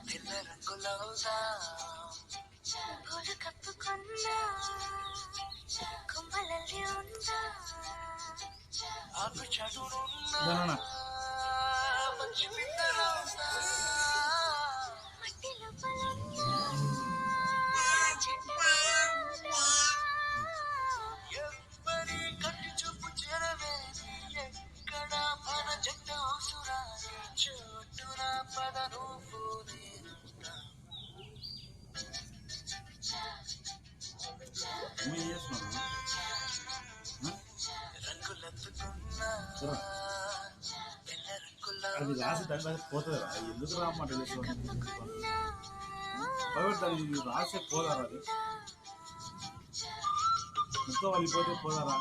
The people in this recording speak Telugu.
పిల్ల రంగులవుదా పూలు కప్పుకున్నా కుంభలల్లి ఉందా ఆకు చదువున్నా మంచి పిల్లలవుదా మట్టి లోపలన్నా ఎవ్వరి కంటి చూపు చెరవేది ఎక్కడ మన జంట అవసరాలి చోటున పదను పోలేనంటా రంగులెత్తుకున్నా పిల్ల రంగులా అది రాసి దాని పోతుంది రా ఎందుకు రామాట దాన్ని రాసే పోదారా అది మొత్తం వెళ్ళిపోతే పోదారా